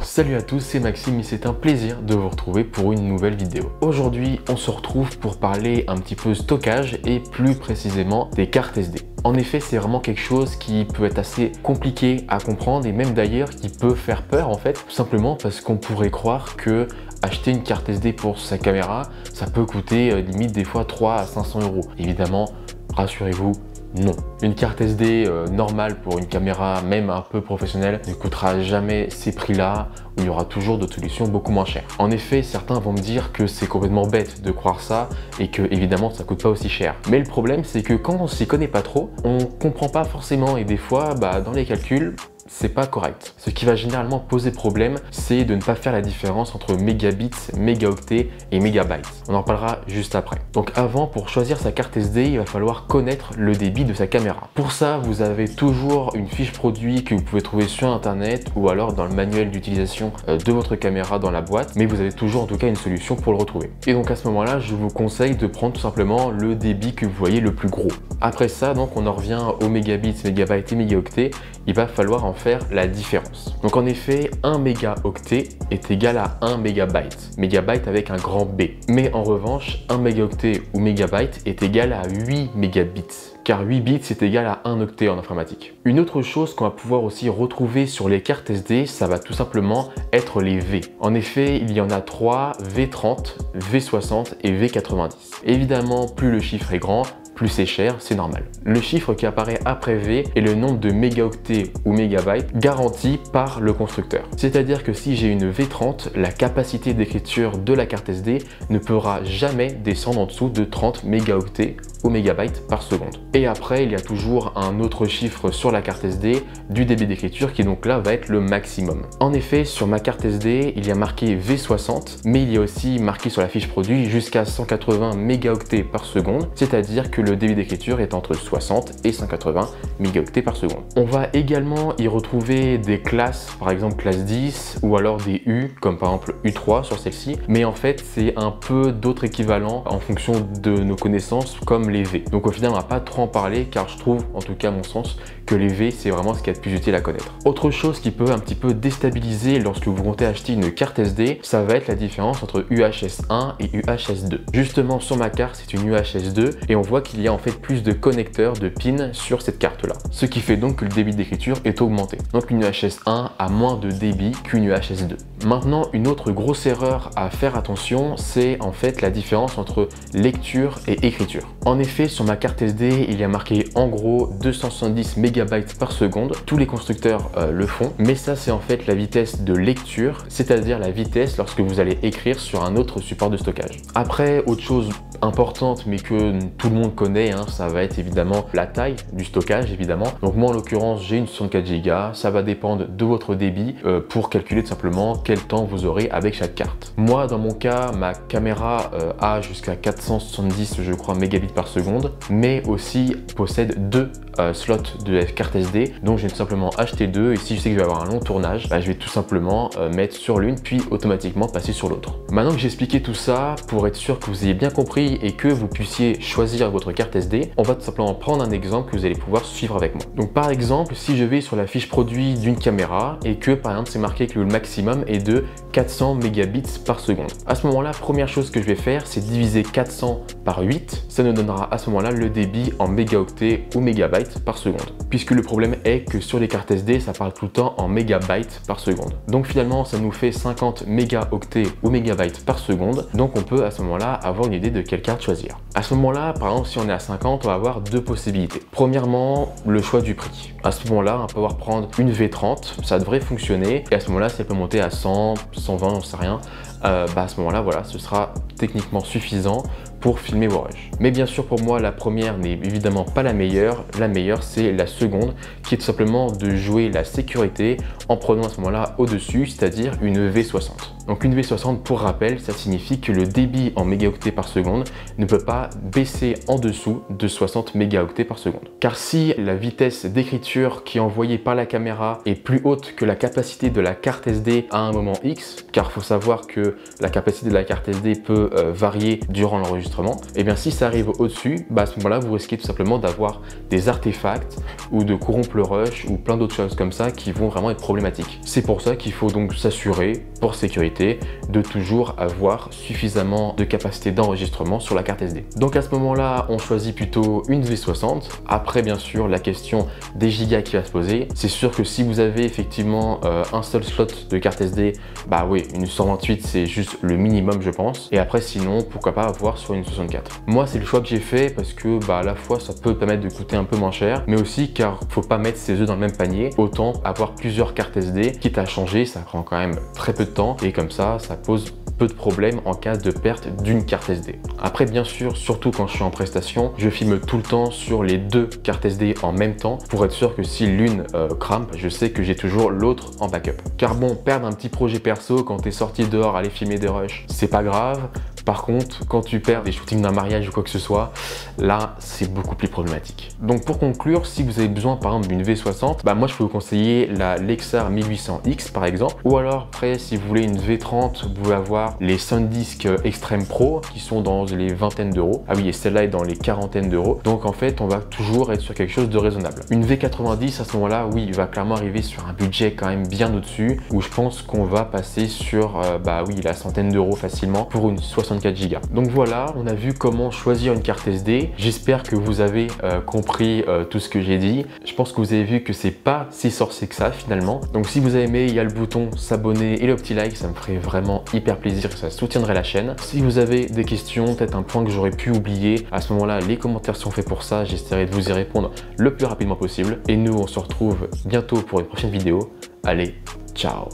Salut à tous, c'est Maxime et c'est un plaisir de vous retrouver pour une nouvelle vidéo. Aujourd'hui, on se retrouve pour parler un petit peu stockage et plus précisément des cartes SD. En effet, c'est vraiment quelque chose qui peut être assez compliqué à comprendre et même d'ailleurs qui peut faire peur en fait, tout simplement parce qu'on pourrait croire que acheter une carte SD pour sa caméra, ça peut coûter limite des fois 3 à 500 euros. Évidemment, rassurez-vous, non. Une carte SD normale pour une caméra, même un peu professionnelle, ne coûtera jamais ces prix-là, où il y aura toujours d'autres solutions beaucoup moins chères. En effet, certains vont me dire que c'est complètement bête de croire ça et que évidemment ça coûte pas aussi cher. Mais le problème, c'est que quand on s'y connaît pas trop, on comprend pas forcément et des fois, dans les calculs, c'est pas correct. Ce qui va généralement poser problème, c'est de ne pas faire la différence entre mégabits, mégaoctets et mégabytes. On en parlera juste après. Donc avant, pour choisir sa carte SD, il va falloir connaître le débit de sa caméra. Pour ça, vous avez toujours une fiche produit que vous pouvez trouver sur internet ou alors dans le manuel d'utilisation de votre caméra dans la boîte, mais vous avez toujours en tout cas une solution pour le retrouver. Et donc à ce moment-là, je vous conseille de prendre tout simplement le débit que vous voyez le plus gros. Après ça, donc on en revient aux mégabits, mégabytes et mégaoctets. Il va falloir en faire la différence. Donc en effet, 1 mégaoctet est égal à 1 mégabyte. Mégabyte avec un grand B. Mais en revanche, 1 mégaoctet ou mégabyte est égal à 8 mégabits. Car 8 bits c'est égal à 1 octet en informatique. Une autre chose qu'on va pouvoir aussi retrouver sur les cartes SD, ça va tout simplement être les V. En effet, il y en a 3, V30, V60 et V90. Évidemment, plus le chiffre est grand, plus c'est cher, c'est normal. Le chiffre qui apparaît après V est le nombre de mégaoctets ou mégabytes garanti par le constructeur. C'est-à-dire que si j'ai une V30, la capacité d'écriture de la carte SD ne pourra jamais descendre en dessous de 30 mégaoctets ou mégabytes par seconde. Et après, il y a toujours un autre chiffre sur la carte SD du débit d'écriture qui donc là va être le maximum. En effet, sur ma carte SD, il y a marqué V60, mais il y a aussi marqué sur la fiche produit jusqu'à 180 mégaoctets par seconde, c'est-à-dire que le débit d'écriture est entre 60 et 180 mégaoctets par seconde. On va également y retrouver des classes, par exemple classe 10 ou alors des U, comme par exemple U3 sur celle-ci, mais en fait c'est un peu d'autres équivalents en fonction de nos connaissances comme les V. Donc au final on va pas trop en parler car je trouve, en tout cas à mon sens, que les V c'est vraiment ce qu'il y a de plus utile à connaître. Autre chose qui peut un petit peu déstabiliser lorsque vous comptez acheter une carte SD, ça va être la différence entre UHS-1 et UHS-2. Justement sur ma carte c'est une UHS-2 et on voit qu'il y a en fait plus de connecteurs de pins sur cette carte là, ce qui fait donc que le débit d'écriture est augmenté. Donc une UHS-1 a moins de débit qu'une UHS-2. Maintenant, une autre grosse erreur à faire attention, c'est en fait la différence entre lecture et écriture. En effet, sur ma carte SD, il y a marqué en gros 270 mégabytes par seconde. Tous les constructeurs le font, mais ça c'est en fait la vitesse de lecture, c'est-à-dire la vitesse lorsque vous allez écrire sur un autre support de stockage. Après, autre chose importante mais que tout le monde connaît, ça va être évidemment la taille du stockage évidemment. Donc moi en l'occurrence j'ai une 64 Go, ça va dépendre de votre débit pour calculer tout simplement quel temps vous aurez avec chaque carte. Moi dans mon cas, ma caméra a jusqu'à 470 je crois mégabits par seconde, mais aussi possède deux slots de carte SD, donc j'ai tout simplement acheté deux et si je sais que je vais avoir un long tournage, je vais tout simplement mettre sur l'une puis automatiquement passer sur l'autre. Maintenant que j'ai expliqué tout ça, pour être sûr que vous ayez bien compris et que vous puissiez choisir votre carte SD, on va tout simplement prendre un exemple que vous allez pouvoir suivre avec moi. Donc par exemple, si je vais sur la fiche produit d'une caméra et que par exemple c'est marqué que le maximum est de 400 mégabits par seconde. À ce moment-là, première chose que je vais faire, c'est diviser 400 par 8. Ça nous donnera à ce moment-là le débit en mégaoctets ou mégabytes par seconde. Puisque le problème est que sur les cartes SD, ça parle tout le temps en mégabytes par seconde. Donc finalement, ça nous fait 50 mégaoctets ou mégabytes par seconde. Donc on peut à ce moment-là avoir une idée de quelle carte choisir. À ce moment-là, par exemple, si on est à 50, on va avoir deux possibilités. Premièrement, le choix du prix. À ce moment-là, on va pouvoir prendre une V30, ça devrait fonctionner. Et à ce moment-là, si elle peut monter à 100, 120, j'en sais rien, à ce moment-là, voilà, ce sera techniquement suffisant pour filmer vos rushs. Mais bien sûr, pour moi, la première n'est évidemment pas la meilleure. La meilleure, c'est la seconde, qui est tout simplement de jouer la sécurité en prenant à ce moment-là au-dessus, c'est-à-dire une V60. Donc une V60, pour rappel, ça signifie que le débit en mégaoctets par seconde ne peut pas baisser en dessous de 60 mégaoctets par seconde. Car si la vitesse d'écriture qui est envoyée par la caméra est plus haute que la capacité de la carte SD à un moment X, car il faut savoir que que la capacité de la carte SD peut varier durant l'enregistrement, et bien si ça arrive au-dessus, à ce moment-là, vous risquez tout simplement d'avoir des artefacts ou de corrompre le rush ou plein d'autres choses comme ça qui vont vraiment être problématiques. C'est pour ça qu'il faut donc s'assurer, pour sécurité, de toujours avoir suffisamment de capacité d'enregistrement sur la carte SD. Donc à ce moment-là, on choisit plutôt une V60. Après, bien sûr, la question des gigas qui va se poser. C'est sûr que si vous avez effectivement un seul slot de carte SD, oui, une 128 c'est juste le minimum je pense. Et après sinon, pourquoi pas avoir sur une 64. Moi c'est le choix que j'ai fait parce que à la fois ça peut permettre de coûter un peu moins cher, mais aussi car faut pas mettre ses œufs dans le même panier. Autant avoir plusieurs cartes SD, quitte à changer, ça prend quand même très peu de temps et comme ça pose peu de problèmes en cas de perte d'une carte SD. Après bien sûr, surtout quand je suis en prestation, je filme tout le temps sur les deux cartes SD en même temps pour être sûr que si l'une crame, je sais que j'ai toujours l'autre en backup. Car bon, perdre un petit projet perso quand t'es sorti dehors aller filmer des rushs, c'est pas grave. Par contre, quand tu perds des shootings d'un mariage ou quoi que ce soit, là, c'est beaucoup plus problématique. Donc pour conclure, si vous avez besoin par exemple d'une V60, moi je peux vous conseiller la Lexar 1800X par exemple. Ou alors après, si vous voulez une V30, vous pouvez avoir les SanDisk Extreme Pro qui sont dans les vingtaines d'euros. Ah oui, et celle-là est dans les quarantaines d'euros. Donc en fait, on va toujours être sur quelque chose de raisonnable. Une V90 à ce moment-là, oui, il va clairement arriver sur un budget quand même bien au-dessus, où je pense qu'on va passer sur oui, la centaine d'euros facilement pour une 64 Go. Donc voilà, on a vu comment choisir une carte SD. J'espère que vous avez compris tout ce que j'ai dit. Je pense que vous avez vu que c'est pas si sorcier que ça finalement. Donc si vous avez aimé, il y a le bouton s'abonner et le petit like, ça me ferait vraiment hyper plaisir et ça soutiendrait la chaîne. Si vous avez des questions, peut-être un point que j'aurais pu oublier, à ce moment-là, les commentaires sont faits pour ça. J'essaierai de vous y répondre le plus rapidement possible. Et nous, on se retrouve bientôt pour une prochaine vidéo. Allez, ciao!